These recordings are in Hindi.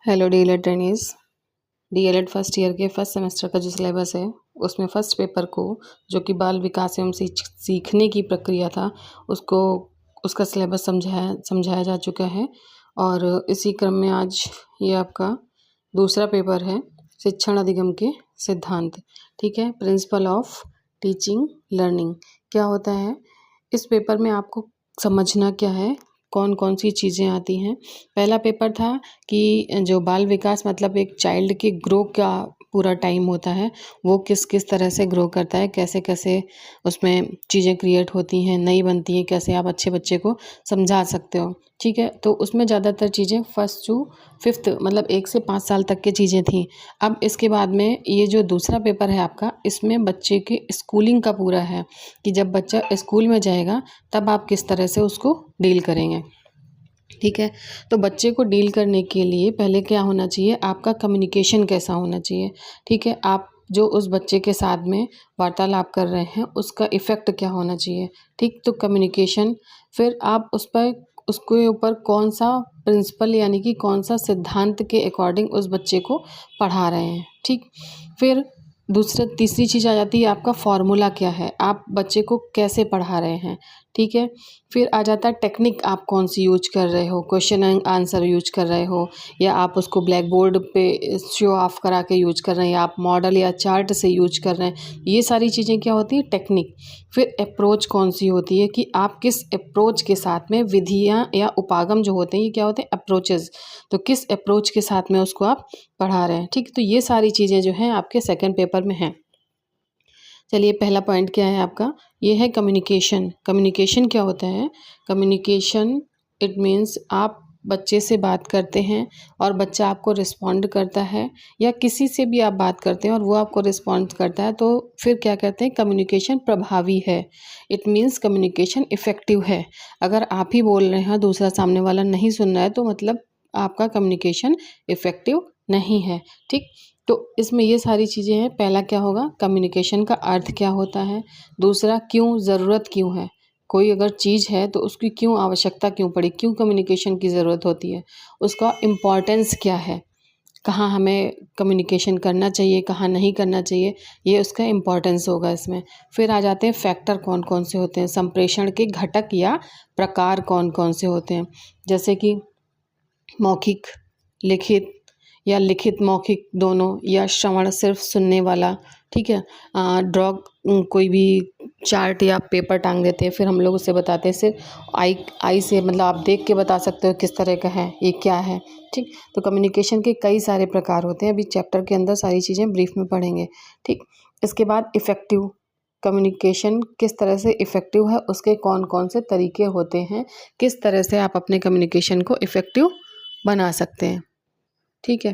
Hello DElEd trainees. DElEd first year के फर्स्ट सेमेस्टर का जो सिलेबस है उसमें फर्स्ट पेपर को जो कि बाल विकास एवं सीखने की प्रक्रिया था उसको उसका सिलेबस समझाया जा चुका है। और इसी क्रम में आज ये आपका दूसरा पेपर है, शिक्षण अधिगम के सिद्धांत। ठीक है, प्रिंसिपल ऑफ टीचिंग लर्निंग क्या होता है। इस पेपर में आपको समझना क्या है, कौन कौन सी चीज़ें आती हैं। पहला पेपर था कि जो बाल विकास मतलब एक चाइल्ड के ग्रो का पूरा टाइम होता है, वो किस किस तरह से ग्रो करता है, कैसे कैसे उसमें चीज़ें क्रिएट होती हैं, नई बनती हैं, कैसे आप अच्छे बच्चे को समझा सकते हो। ठीक है, तो उसमें ज़्यादातर चीज़ें फर्स्ट टू फिफ्थ मतलब 1 से 5 साल तक की चीज़ें थी। अब इसके बाद में ये जो दूसरा पेपर है आपका, इसमें बच्चे के स्कूलिंग का पूरा है कि जब बच्चा स्कूल में जाएगा तब आप किस तरह से उसको डील करेंगे। ठीक है, तो बच्चे को डील करने के लिए पहले क्या होना चाहिए, आपका कम्युनिकेशन कैसा होना चाहिए। ठीक है, आप जो उस बच्चे के साथ में वार्तालाप कर रहे हैं उसका इफ़ेक्ट क्या होना चाहिए। ठीक, तो कम्युनिकेशन, फिर आप उस पर उसके ऊपर कौन सा प्रिंसिपल यानी कि कौन सा सिद्धांत के अकॉर्डिंग उस बच्चे को पढ़ा रहे हैं। ठीक, फिर तीसरी चीज़ आ जाती है आपका फॉर्मूला क्या है, आप बच्चे को कैसे पढ़ा रहे हैं। ठीक है, फिर आ जाता है टेक्निक, आप कौन सी यूज कर रहे हो, क्वेश्चन एंड आंसर यूज कर रहे हो या आप उसको ब्लैक बोर्ड पे शो ऑफ करा के यूज कर रहे हैं या आप मॉडल या चार्ट से यूज कर रहे हैं। ये सारी चीज़ें क्या होती है, टेक्निक। फिर अप्रोच कौन सी होती है कि आप किस अप्रोच के साथ में, विधियाँ या उपागम जो होते हैं ये क्या होते हैं, अप्रोचेस, तो किस अप्रोच के साथ में उसको आप पढ़ा रहे हैं। ठीक, तो ये सारी चीज़ें जो हैं आपके सेकेंड पेपर में हैं। चलिए, पहला पॉइंट क्या है आपका, ये है कम्युनिकेशन। कम्युनिकेशन क्या होता है, कम्युनिकेशन इट मीन्स आप बच्चे से बात करते हैं और बच्चा आपको रिस्पॉन्ड करता है, या किसी से भी आप बात करते हैं और वो आपको रिस्पॉन्ड करता है, तो फिर क्या कहते हैं, कम्युनिकेशन प्रभावी है। इट मीन्स कम्युनिकेशन इफ़ेक्टिव है। अगर आप ही बोल रहे हैं दूसरा सामने वाला नहीं सुन रहा है तो मतलब आपका कम्युनिकेशन इफ़ेक्टिव नहीं है। ठीक, तो इसमें ये सारी चीज़ें हैं। पहला क्या होगा, कम्युनिकेशन का अर्थ क्या होता है। दूसरा, क्यों, ज़रूरत क्यों है, कोई अगर चीज़ है तो उसकी क्यों आवश्यकता क्यों पड़ी, क्यों कम्युनिकेशन की ज़रूरत होती है। उसका इम्पॉर्टेंस क्या है, कहाँ हमें कम्युनिकेशन करना चाहिए, कहाँ नहीं करना चाहिए, ये उसका इम्पॉर्टेंस होगा इसमें। फिर आ जाते हैं फैक्टर कौन कौन से होते हैं, संप्रेषण के घटक या प्रकार कौन कौन से होते हैं, जैसे कि मौखिक, लिखित या लिखित मौखिक दोनों, या श्रवण सिर्फ सुनने वाला। ठीक है, ड्रॉ कोई भी चार्ट या पेपर टांग देते हैं, फिर हम लोग उसे बताते हैं सिर्फ आई से, मतलब आप देख के बता सकते हो किस तरह का है, ये क्या है। ठीक, तो कम्युनिकेशन के कई सारे प्रकार होते हैं, अभी चैप्टर के अंदर सारी चीज़ें ब्रीफ में पढ़ेंगे। ठीक, इसके बाद इफ़ेक्टिव, कम्युनिकेशन किस तरह से इफ़ेक्टिव है, उसके कौन कौन से तरीके होते हैं, किस तरह से आप अपने कम्युनिकेशन को इफ़ेक्टिव बना सकते हैं। ठीक है,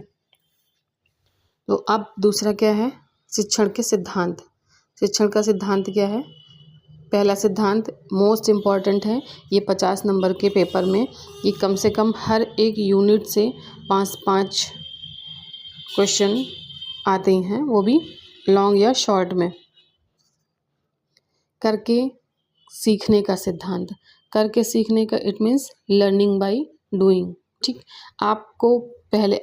तो अब दूसरा क्या है, शिक्षण के सिद्धांत। शिक्षण का सिद्धांत क्या है, पहला सिद्धांत मोस्ट इम्पॉर्टेंट है, ये 50 नंबर के पेपर में, ये कम से कम हर एक यूनिट से 5-5 क्वेश्चन आते हैं, वो भी लॉन्ग या शॉर्ट में। करके सीखने का सिद्धांत, करके सीखने का it means learning by doing. ठीक, आपको पहले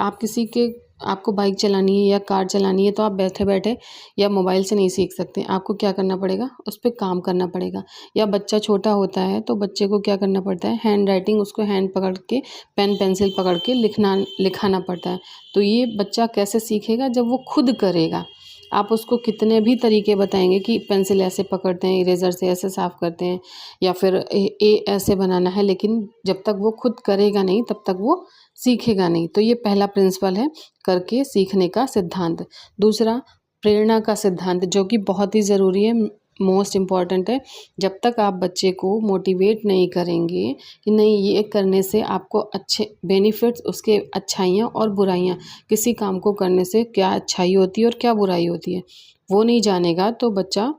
आपको बाइक चलानी है या कार चलानी है तो आप बैठे बैठे या मोबाइल से नहीं सीख सकते, आपको क्या करना पड़ेगा, उस पर काम करना पड़ेगा। या बच्चा छोटा होता है तो बच्चे को क्या करना पड़ता है, हैंड राइटिंग, उसको हैंड पकड़ के पेन पेंसिल पकड़ के लिखाना पड़ता है। तो ये बच्चा कैसे सीखेगा, जब वो खुद करेगा। आप उसको कितने भी तरीके बताएंगे कि पेंसिल ऐसे पकड़ते हैं, इरेज़र से ऐसे साफ़ करते हैं, या फिर ए ऐसे बनाना है, लेकिन जब तक वो खुद करेगा नहीं तब तक वो सीखेगा नहीं। तो ये पहला प्रिंसिपल है, करके सीखने का सिद्धांत। दूसरा, प्रेरणा का सिद्धांत, जो कि बहुत ही ज़रूरी है, मोस्ट इम्पॉर्टेंट है। जब तक आप बच्चे को मोटिवेट नहीं करेंगे कि नहीं ये करने से आपको अच्छे बेनिफिट्स, उसके अच्छाइयाँ और बुराइयाँ, किसी काम को करने से क्या अच्छाई होती है और क्या बुराई होती है, वो नहीं जानेगा तो बच्चा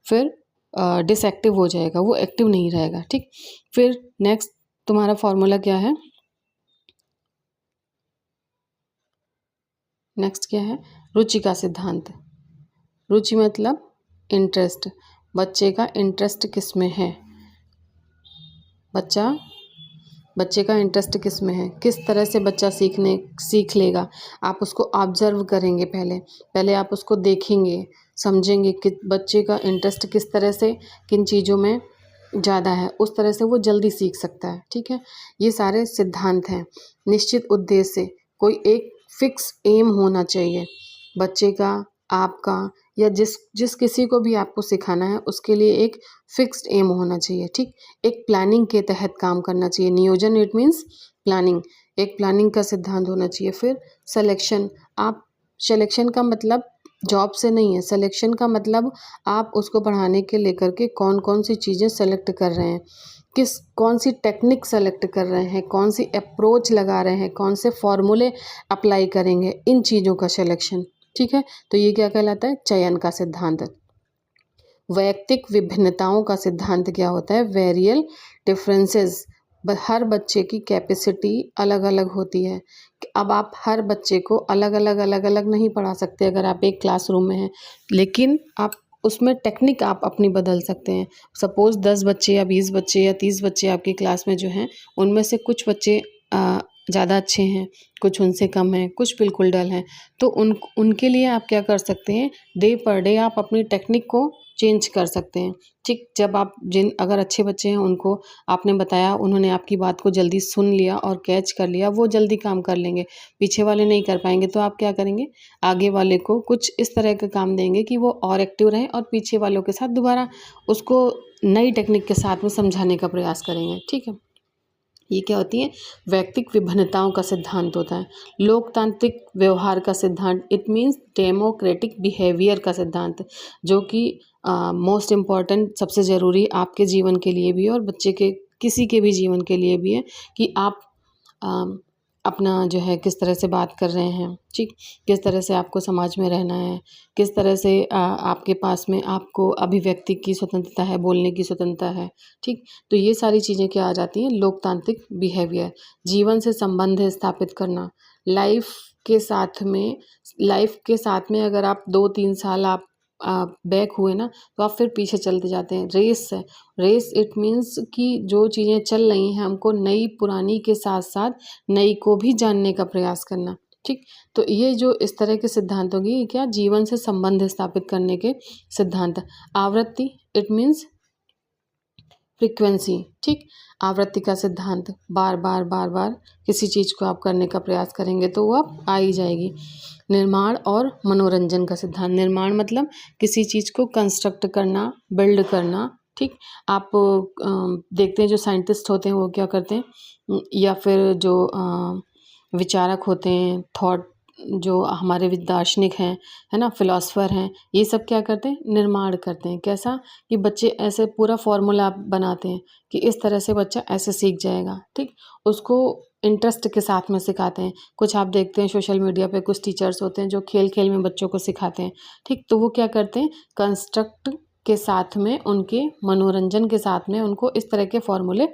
फिर डिसएक्टिव हो जाएगा, वो एक्टिव नहीं रहेगा। ठीक, फिर नेक्स्ट तुम्हारा फॉर्मूला क्या है, नेक्स्ट क्या है, रुचि का सिद्धांत। रुचि मतलब इंटरेस्ट, बच्चे का इंटरेस्ट किस में है। बच्चा बच्चे का इंटरेस्ट किस में है, किस तरह से बच्चा सीख लेगा। आप उसको ऑब्जर्व करेंगे, पहले आप उसको देखेंगे, समझेंगे कि बच्चे का इंटरेस्ट किस तरह से किन चीज़ों में ज़्यादा है, उस तरह से वो जल्दी सीख सकता है। ठीक है, ये सारे सिद्धांत हैं। निश्चित उद्देश्य, कोई एक फिक्स एम होना चाहिए बच्चे का, आपका, या जिस किसी को भी आपको सिखाना है उसके लिए एक फिक्स्ड एम होना चाहिए। ठीक, एक प्लानिंग के तहत काम करना चाहिए। नियोजन इट मीन्स प्लानिंग, एक प्लानिंग का सिद्धांत होना चाहिए। फिर सिलेक्शन, आप सिलेक्शन का मतलब जॉब से नहीं है, सिलेक्शन का मतलब आप उसको पढ़ाने के लेकर के कौन कौन सी चीज़ें सेलेक्ट कर रहे हैं, कौन सी टेक्निक सेलेक्ट कर रहे हैं, कौन सी अप्रोच लगा रहे हैं, कौन से फॉर्मूले अप्लाई करेंगे, इन चीज़ों का सिलेक्शन। ठीक है, तो ये क्या कहलाता है, चयन का सिद्धांत। वैयक्तिक विभिन्नताओं का सिद्धांत क्या होता है, वेरियल डिफरेंसेस। हर बच्चे की कैपेसिटी अलग अलग होती है। अब आप हर बच्चे को अलग अलग नहीं पढ़ा सकते अगर आप एक क्लासरूम में हैं, लेकिन आप उसमें टेक्निक आप अपनी बदल सकते हैं। सपोज़ 10 बच्चे या 20 बच्चे या 30 बच्चे आपकी क्लास में जो हैं, उनमें से कुछ बच्चे ज़्यादा अच्छे हैं, कुछ उनसे कम हैं, कुछ बिल्कुल डल हैं, तो उनके लिए आप क्या कर सकते हैं, डे पर डे आप अपनी टेक्निक को चेंज कर सकते हैं। ठीक, जब आप अगर अच्छे बच्चे हैं उनको आपने बताया, उन्होंने आपकी बात को जल्दी सुन लिया और कैच कर लिया, वो जल्दी काम कर लेंगे, पीछे वाले नहीं कर पाएंगे, तो आप क्या करेंगे, आगे वाले को कुछ इस तरह का काम देंगे कि वो और एक्टिव रहें और पीछे वालों के साथ दोबारा उसको नई टेक्निक के साथ में समझाने का प्रयास करेंगे। ठीक है, ये क्या होती है, वैयक्तिक विभिन्नताओं का सिद्धांत होता है। लोकतांत्रिक व्यवहार का सिद्धांत, इट मीन्स डेमोक्रेटिक बिहेवियर का सिद्धांत, जो कि मोस्ट इम्पॉर्टेंट, सबसे ज़रूरी आपके जीवन के लिए भी और बच्चे के किसी के भी जीवन के लिए भी है कि आप अपना जो है किस तरह से बात कर रहे हैं। ठीक, किस तरह से आपको समाज में रहना है, किस तरह से आपके पास में आपको अभिव्यक्ति की स्वतंत्रता है, बोलने की स्वतंत्रता है। ठीक, तो ये सारी चीज़ें क्या आ जाती हैं, लोकतांत्रिक बिहेवियर। जीवन से संबंध स्थापित करना, लाइफ के साथ में अगर आप 2-3 साल आप बैक हुए ना, तो आप फिर पीछे चलते जाते हैं। रेस है, रेस इट मीन्स कि जो चीज़ें चल रही हैं हमको नई पुरानी के साथ साथ नई को भी जानने का प्रयास करना। ठीक, तो ये जो इस तरह के सिद्धांत होगी, ये क्या, जीवन से संबंध स्थापित करने के सिद्धांत। आवृत्ति इट मीन्स फ्रीक्वेंसी। ठीक, आवृत्ति का सिद्धांत, बार बार किसी चीज़ को आप करने का प्रयास करेंगे तो वो आप आ ही जाएगी। निर्माण और मनोरंजन का सिद्धांत, निर्माण मतलब किसी चीज़ को कंस्ट्रक्ट करना, बिल्ड करना। ठीक, आप देखते हैं जो साइंटिस्ट होते हैं वो क्या करते हैं, या फिर जो विचारक होते हैं, थॉट जो हमारे दार्शनिक हैं, है ना, फिलोसफर हैं, ये सब क्या करते हैं, निर्माण करते हैं। कैसा, कि बच्चे ऐसे पूरा फॉर्मूला बनाते हैं कि इस तरह से बच्चा ऐसे सीख जाएगा। ठीक, उसको इंटरेस्ट के साथ में सिखाते हैं। कुछ आप देखते हैं सोशल मीडिया पे कुछ टीचर्स होते हैं जो खेल खेल में बच्चों को सिखाते हैं। ठीक, तो वो क्या करते हैं, कंस्ट्रक्ट के साथ में, उनके मनोरंजन के साथ में उनको इस तरह के फॉर्मूले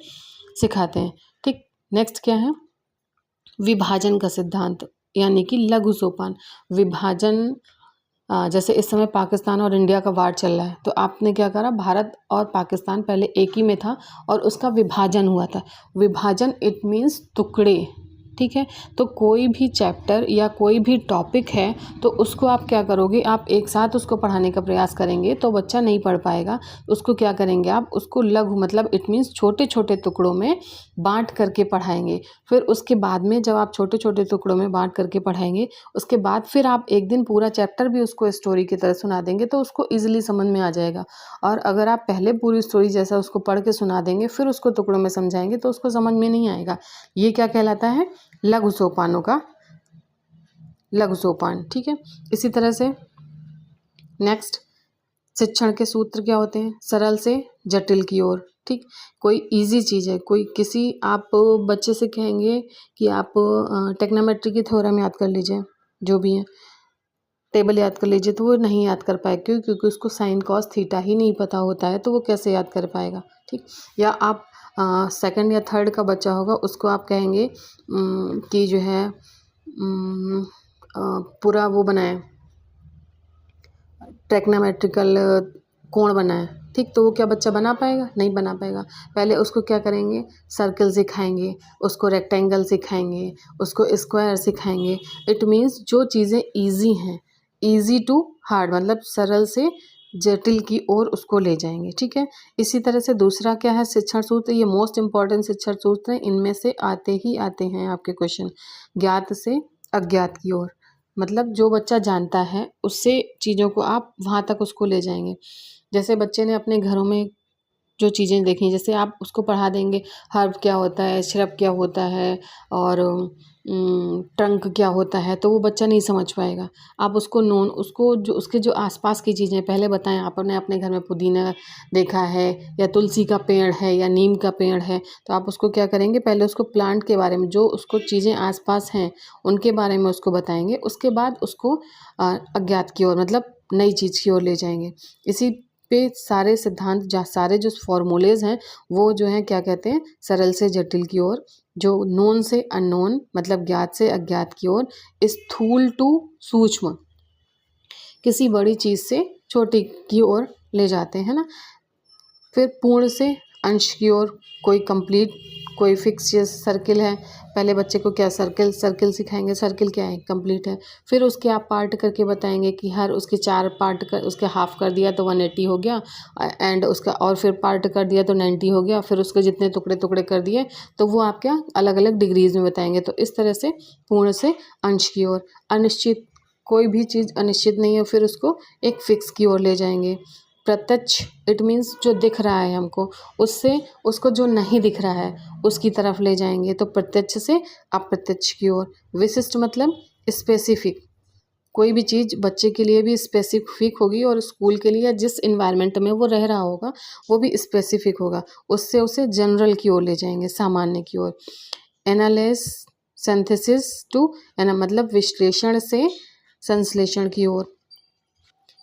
सिखाते हैं। ठीक, नेक्स्ट क्या है, विभाजन का सिद्धांत, यानी कि लघु सोपान। विभाजन, जैसे इस समय पाकिस्तान और इंडिया का वार चल रहा है, तो आपने क्या करा, भारत और पाकिस्तान पहले एक ही में था और उसका विभाजन हुआ था। विभाजन इट मीन्स टुकड़े। ठीक है, तो कोई भी चैप्टर या कोई भी टॉपिक है तो उसको आप क्या करोगे, आप एक साथ उसको पढ़ाने का प्रयास करेंगे तो बच्चा नहीं पढ़ पाएगा। उसको क्या करेंगे, आप उसको लघु मतलब इट मीन्स छोटे छोटे टुकड़ों में बांट करके पढ़ाएंगे। फिर उसके बाद में जब आप छोटे छोटे टुकड़ों में बांट करके पढ़ाएंगे, उसके बाद फिर आप एक दिन पूरा चैप्टर भी उसको स्टोरी की तरह सुना देंगे तो उसको ईजिली समझ में आ जाएगा। और अगर आप पहले पूरी स्टोरी जैसा उसको पढ़ के सुना देंगे फिर उसको टुकड़ों में समझाएंगे तो उसको समझ में नहीं आएगा। ये क्या कहलाता है, लघु सोपानों का लघु सोपान। ठीक है, इसी तरह से नेक्स्ट, शिक्षण के सूत्र क्या होते हैं, सरल से जटिल की ओर। ठीक, कोई इजी चीज़ है, कोई किसी आप बच्चे से कहेंगे कि आप टेक्नोमेट्री की थ्योरम याद कर लीजिए, जो भी है टेबल याद कर लीजिए, तो वो नहीं याद कर पाए, क्योंकि उसको साइन कॉस थीटा ही नहीं पता होता है, तो वो कैसे याद कर पाएगा। ठीक, या आप सेकंड या थर्ड का बच्चा होगा, उसको आप कहेंगे कि जो है पूरा वो बनाए, ट्रिग्नोमेट्रिकल कोण बनाए। ठीक, तो वो क्या बच्चा बना पाएगा? नहीं बना पाएगा। पहले उसको क्या करेंगे, सर्कल सिखाएंगे, उसको रेक्टेंगल सिखाएंगे, उसको स्क्वायर सिखाएंगे। इट मीन्स जो चीज़ें ईजी हैं, ईजी टू हार्ड, मतलब सरल से जटिल की ओर उसको ले जाएंगे। ठीक है, इसी तरह से दूसरा क्या है, शिक्षण सूत्र। ये मोस्ट इंपॉर्टेंट शिक्षण सूत्र है, इनमें से आते ही आते हैं आपके क्वेश्चन। ज्ञात से अज्ञात की ओर, मतलब जो बच्चा जानता है उससे चीज़ों को आप वहाँ तक उसको ले जाएंगे। जैसे बच्चे ने अपने घरों में जो चीज़ें देखी, जैसे आप उसको पढ़ा देंगे हर्ब क्या होता है, श्रब क्या होता है, और ट्रंक क्या होता है, तो वो बच्चा नहीं समझ पाएगा। आप उसको उसको जो उसके जो आसपास की चीज़ें पहले बताएं। आपने अपने घर में पुदीना देखा है, या तुलसी का पेड़ है, या नीम का पेड़ है, तो आप उसको क्या करेंगे, पहले उसको प्लांट के बारे में, जो उसको चीज़ें आसपास हैं उनके बारे में उसको बताएंगे। उसके बाद उसको अज्ञात की ओर, मतलब नई चीज़ की ओर ले जाएंगे। इसी पे सारे सिद्धांत, जहाँ सारे जो फॉर्मूलेज हैं वो जो हैं क्या कहते हैं, सरल से जटिल की ओर, जो नोन से अननोन, मतलब ज्ञात से अज्ञात की ओर, स्थूल टू सूक्ष्म, किसी बड़ी चीज़ से छोटी की ओर ले जाते हैं ना। फिर पूर्ण से अंश की ओर, कोई कंप्लीट, कोई फिक्स सर्किल है, पहले बच्चे को क्या सर्किल सिखाएंगे, सर्किल क्या है, कंप्लीट है। फिर उसके आप पार्ट करके बताएंगे कि हर उसके 4 पार्ट कर, उसके हाफ कर दिया तो 180 हो गया, एंड उसका और फिर पार्ट कर दिया तो 90 हो गया, फिर उसके जितने टुकड़े टुकड़े कर दिए तो वो आप क्या अलग अलग डिग्रीज में बताएंगे। तो इस तरह से पूर्ण से अंश की ओर। अनिश्चित, कोई भी चीज़ अनिश्चित नहीं है, फिर उसको एक फिक्स की ओर ले जाएंगे। प्रत्यक्ष, इट मीन्स जो दिख रहा है हमको, उससे उसको जो नहीं दिख रहा है उसकी तरफ ले जाएंगे, तो प्रत्यक्ष से अप्रत्यक्ष की ओर। विशिष्ट मतलब स्पेसिफिक, कोई भी चीज़ बच्चे के लिए भी स्पेसिफिक होगी, और स्कूल के लिए जिस इन्वायरमेंट में वो रह रहा होगा वो भी स्पेसिफिक होगा, उससे उसे जनरल की ओर ले जाएंगे, सामान्य की ओर। एनालिस सिंथेसिस टू मतलब विश्लेषण से संश्लेषण की ओर।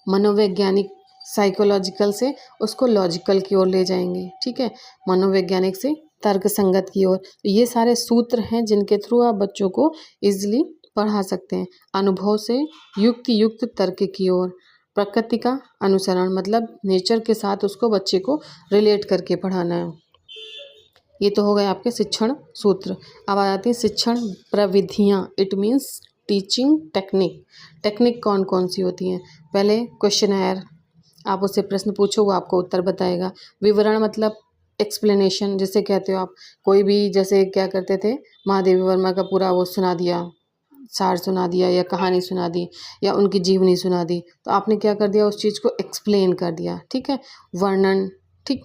मनोवैज्ञानिक, साइकोलॉजिकल से उसको लॉजिकल की ओर ले जाएंगे। ठीक है, मनोवैज्ञानिक से तर्क संगत की ओर। ये सारे सूत्र हैं जिनके थ्रू आप बच्चों को इजीली पढ़ा सकते हैं। अनुभव से युक्त तर्क की ओर। प्रकृति का अनुसरण, मतलब नेचर के साथ उसको बच्चे को रिलेट करके पढ़ाना है। ये तो हो गए आपके शिक्षण सूत्र। अब आ जाती है शिक्षण प्रविधियाँ, it means teaching technique. Technique कौन कौन सी होती हैं? पहले क्वेश्चनर, आप उससे प्रश्न पूछो, वो आपको उत्तर बताएगा। विवरण मतलब एक्सप्लेनेशन, जिसे कहते हो आप। कोई भी जैसे क्या करते थे, महादेवी वर्मा का पूरा वो सुना दिया, सार सुना दिया, या कहानी सुना दी, या उनकी जीवनी सुना दी, तो आपने क्या कर दिया, उस चीज़ को एक्सप्लेन कर दिया। ठीक है, वर्णन, ठीक,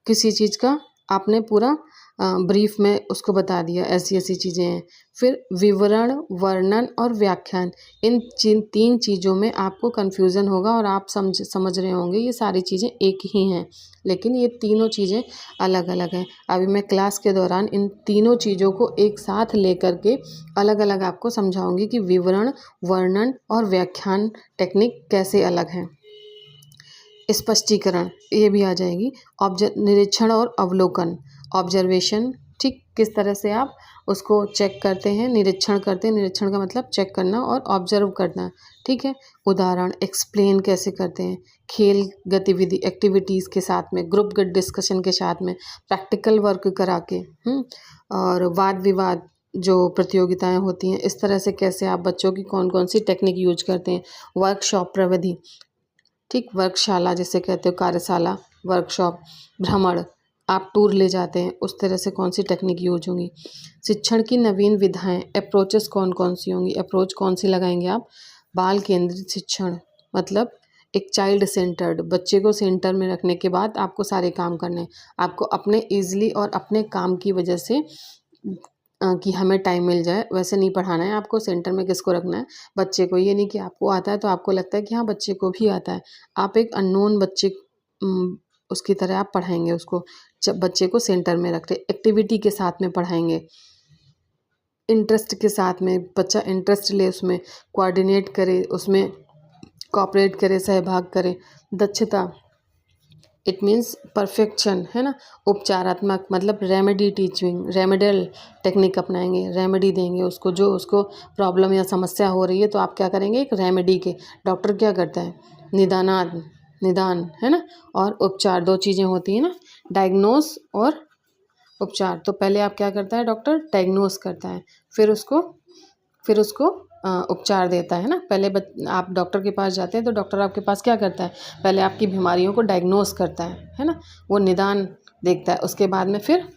किसी चीज़ का आपने पूरा ब्रीफ में उसको बता दिया, ऐसी ऐसी चीज़ें हैं। फिर विवरण, वर्णन और व्याख्यान, इन 3 चीज़ों में आपको कन्फ्यूज़न होगा, और आप समझ रहे होंगे ये सारी चीज़ें एक ही हैं, लेकिन ये तीनों चीज़ें अलग अलग हैं। अभी मैं क्लास के दौरान इन तीनों चीज़ों को एक साथ लेकर के अलग अलग आपको समझाऊंगी कि विवरण, वर्णन और व्याख्यान टेक्निक कैसे अलग हैं। स्पष्टीकरण, ये भी आ जाएगी। निरीक्षण और अवलोकन, ऑब्जर्वेशन, ठीक, किस तरह से आप उसको चेक करते हैं, निरीक्षण करते हैं, निरीक्षण का मतलब चेक करना और ऑब्जर्व करना। ठीक है, उदाहरण, एक्सप्लेन कैसे करते हैं, खेल गतिविधि, एक्टिविटीज़ के साथ में, ग्रुप डिस्कशन के साथ में, प्रैक्टिकल वर्क करा के, और वाद विवाद जो प्रतियोगिताएं होती हैं, इस तरह से कैसे आप बच्चों की कौन कौन सी टेक्निक यूज करते हैं। वर्कशॉप प्रविधि, ठीक, वर्कशाला जिसे कहते हो, कार्यशाला, वर्कशॉप, भ्रमण, आप टूर ले जाते हैं, उस तरह से कौन सी टेक्निक यूज होंगी। शिक्षण की नवीन विधाएं, अप्रोचेस कौन कौन सी होंगी, अप्रोच कौन सी लगाएंगे आप। बाल केंद्रित शिक्षण, मतलब एक चाइल्ड सेंटर्ड, बच्चे को सेंटर में रखने के बाद आपको सारे काम करने, आपको अपने ईजिली और अपने काम की वजह से कि हमें टाइम मिल जाए वैसे नहीं पढ़ाना है आपको। सेंटर में किसको रखना है, बच्चे को। ये नहीं कि आपको आता है तो आपको लगता है कि हाँ बच्चे को भी आता है, आप एक अननोन बच्चे उसकी तरह आप पढ़ाएंगे उसको। जब बच्चे को सेंटर में रख रहे, एक्टिविटी के साथ में पढ़ाएंगे, इंटरेस्ट के साथ में, बच्चा इंटरेस्ट ले उसमें, कोऑर्डिनेट करे, उसमें कोऑपरेट करे, सहभाग करे। दक्षता, इट मीन्स परफेक्शन, है ना। उपचारात्मक मतलब रेमेडी टीचिंग, रेमेडियल टेक्निक अपनाएंगे, रेमेडी देंगे उसको, जो उसको प्रॉब्लम या समस्या हो रही है तो आप क्या करेंगे, एक रेमेडी के। डॉक्टर क्या करता है, निदानात्मक, निदान, है ना, और उपचार, दो चीज़ें होती हैं ना, डायग्नोस और उपचार। तो पहले आप क्या करता है डॉक्टर, डायग्नोस करता है, फिर उसको उपचार देता है ना। पहले आप डॉक्टर के पास जाते हैं तो डॉक्टर आपके पास क्या करता है, पहले आपकी बीमारियों को डायग्नोस करता है ना, वो निदान देखता है, उसके बाद में फिर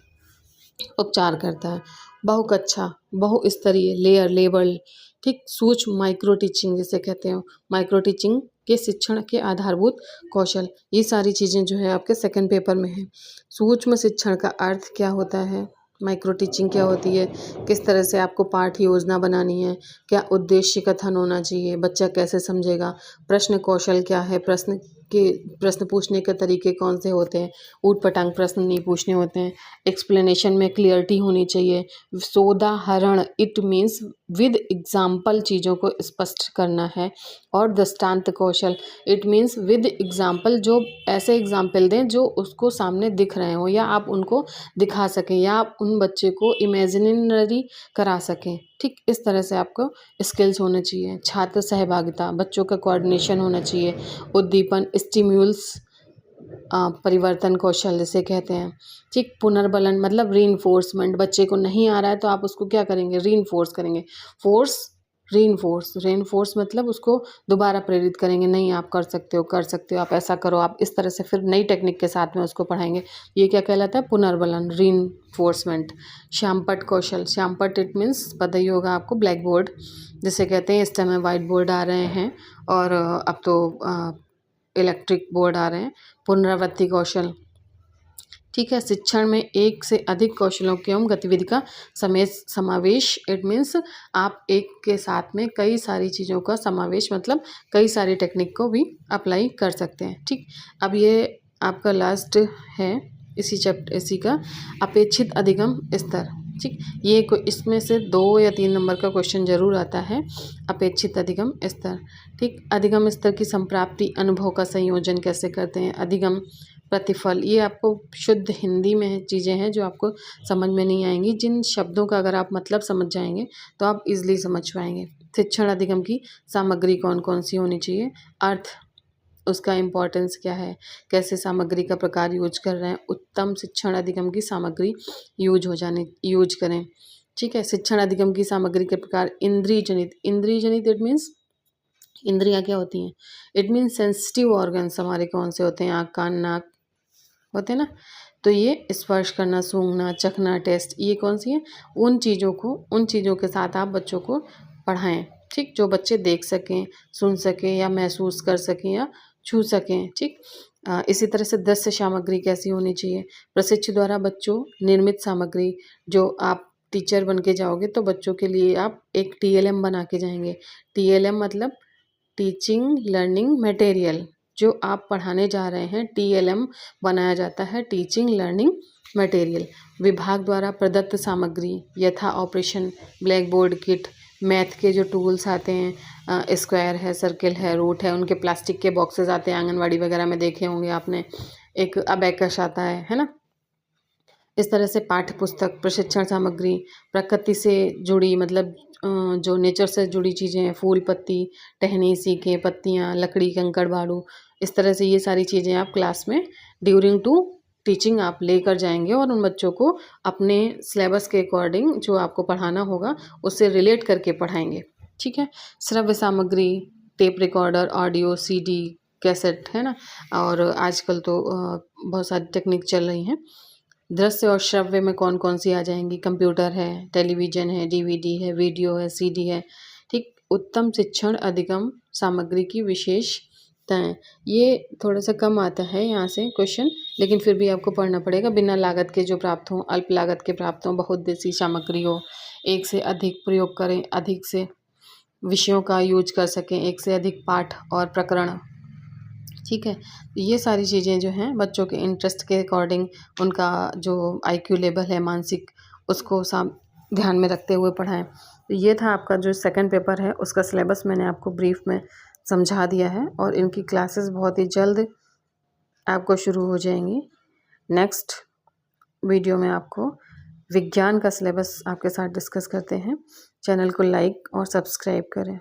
उपचार करता है। बहुकक्षा, बहुस्तरीय, लेयर, लेवल, ठीक, सूक्ष्म, माइक्रो टीचिंग जिसे कहते हैं, माइक्रो टीचिंग के शिक्षण के आधारभूत कौशल, ये सारी चीज़ें जो है आपके सेकंड पेपर में है। सूक्ष्म शिक्षण का अर्थ क्या होता है, माइक्रो टीचिंग क्या होती है, किस तरह से आपको पाठ योजना बनानी है, क्या उद्देश्य कथन होना चाहिए, बच्चा कैसे समझेगा, प्रश्न कौशल क्या है, प्रश्न पूछने के तरीके कौन से होते हैं, ऊट पटांग प्रश्न नहीं पूछने होते हैं, एक्सप्लेनेशन में क्लियरिटी होनी चाहिए, सोदाहरण, इट मीन्स विद एग्जाम्पल चीज़ों को स्पष्ट करना है, और दृष्टांत कौशल, इट मीन्स विद एग्जाम्पल, जो ऐसे एग्जाम्पल दें जो उसको सामने दिख रहे हो या आप उनको दिखा सकें या आप उन बच्चे को इमेजिनरी करा सकें, ठीक, इस तरह से आपको स्किल्स होने चाहिए। छात्र सहभागिता, बच्चों का कोऑर्डिनेशन होना चाहिए, उद्दीपन, स्टिम्यूल्स, परिवर्तन कौशल जिसे कहते हैं, ठीक, पुनर्बलन मतलब रीइंफोर्समेंट, बच्चे को नहीं आ रहा है तो आप उसको क्या करेंगे, रीइंफोर्स करेंगे, फोर्स, रीइंफोर्स मतलब उसको दोबारा प्रेरित करेंगे, नहीं आप कर सकते हो, आप ऐसा करो, आप इस तरह से फिर नई टेक्निक के साथ में उसको पढ़ाएंगे, ये क्या कहलाता है, पुनर्बलन, रीइंफोर्समेंट। श्यामपट्ट कौशल, श्यामपट्ट इट मीन्स पता ही होगा आपको, ब्लैक बोर्ड जिसे कहते हैं, इस समय वाइट बोर्ड आ रहे हैं और अब तो इलेक्ट्रिक बोर्ड आ रहे हैं। पुनरावृत्ति कौशल, ठीक है, शिक्षण में एक से अधिक कौशलों के एवं गतिविधि का समावेश, इट मीन्स आप एक के साथ में कई सारी चीज़ों का समावेश मतलब कई सारी टेक्निक को भी अप्लाई कर सकते हैं, ठीक। अब ये आपका लास्ट है इसी का अपेक्षित अधिगम स्तर, ठीक, ये इसमें से 2 या 3 नंबर का क्वेश्चन जरूर आता है, अपेक्षित अधिगम स्तर, ठीक। अधिगम स्तर की संप्राप्ति, अनुभव का संयोजन कैसे करते हैं, अधिगम, प्रतिफल, ये आपको शुद्ध हिंदी में चीज़ें हैं जो आपको समझ में नहीं आएंगी, जिन शब्दों का अगर आप मतलब समझ जाएंगे तो आप इजली समझ पाएंगे। शिक्षण अधिगम की सामग्री कौन कौन सी होनी चाहिए, अर्थ, उसका इम्पोर्टेंस क्या है, कैसे सामग्री का प्रकार यूज कर रहे हैं, उत्तम शिक्षण अधिगम की सामग्री यूज करें, ठीक है। शिक्षण अधिगम की सामग्री के प्रकार, इंद्रिय जनित इट मीन्स इंद्रियाँ क्या होती हैं, इट मीन्स सेंसिटिव ऑर्गन्स हमारे कौन से होते हैं, आँख, कान, नाक होते हैं ना, तो ये स्पर्श करना, सूंघना, चखना, टेस्ट, ये कौन सी है, उन चीज़ों के साथ आप बच्चों को पढ़ाएं, ठीक, जो बच्चे देख सकें, सुन सकें या महसूस कर सकें या छू सकें, ठीक। इसी तरह से दृश्य सामग्री कैसी होनी चाहिए, प्रशिक्षु द्वारा बच्चों निर्मित सामग्री, जो आप टीचर बन के जाओगे तो बच्चों के लिए आप एक TLM बना के जाएंगे, TLM मतलब टीचिंग लर्निंग मटेरियल, जो आप पढ़ाने जा रहे हैं TLM बनाया जाता है, टीचिंग लर्निंग मटेरियल। विभाग द्वारा प्रदत्त सामग्री यथा operation black board kit, math के जो टूल्स आते हैं, स्क्वायर है, सर्किल है, रूट है, उनके प्लास्टिक के बॉक्सेस आते हैं, आंगनवाड़ी वगैरह में देखे होंगे आपने, एक अबैकस आता है ना। इस तरह से पाठ्य पुस्तक, प्रशिक्षण सामग्री, प्रकृति से जुड़ी मतलब जो नेचर से जुड़ी चीज़ें हैं, फूल, पत्ती, टहनी, सीखें, पत्तियाँ, लकड़ी, कंकड़, बालू, इस तरह से ये सारी चीज़ें आप क्लास में ड्यूरिंग टू टीचिंग आप लेकर जाएंगे और उन बच्चों को अपने सिलेबस के अकॉर्डिंग जो आपको पढ़ाना होगा उससे रिलेट करके पढ़ाएंगे, ठीक है। श्रव्य सामग्री, tape recorder, audio, CD, cassette, है ना, और आजकल तो बहुत सारी टेक्निक चल रही हैं। दृश्य और श्रव्य में कौन कौन सी आ जाएंगी, कंप्यूटर है, टेलीविज़न है, DVD है, वीडियो है, CD है, ठीक। उत्तम शिक्षण अधिगम सामग्री की विशेषताएं, ये थोड़ा सा कम आता है यहाँ से क्वेश्चन, लेकिन फिर भी आपको पढ़ना पड़ेगा। बिना लागत के जो प्राप्त हों, अल्प लागत के प्राप्त हों, बहुउद्देशीय सामग्री हो, एक से अधिक प्रयोग करें, अधिक से विषयों का यूज कर सकें, एक से अधिक पाठ और प्रकरण, ठीक है। ये सारी चीज़ें जो हैं बच्चों के इंटरेस्ट के अकॉर्डिंग, उनका जो IQ लेवल है मानसिक, उसको ध्यान में रखते हुए पढ़ाएं। तो ये था आपका जो सेकंड पेपर है, उसका सिलेबस मैंने आपको ब्रीफ में समझा दिया है और इनकी क्लासेस बहुत ही जल्द आपको शुरू हो जाएंगी। नेक्स्ट वीडियो में आपको विज्ञान का सिलेबस आपके साथ डिस्कस करते हैं। चैनल को लाइक और सब्सक्राइब करें।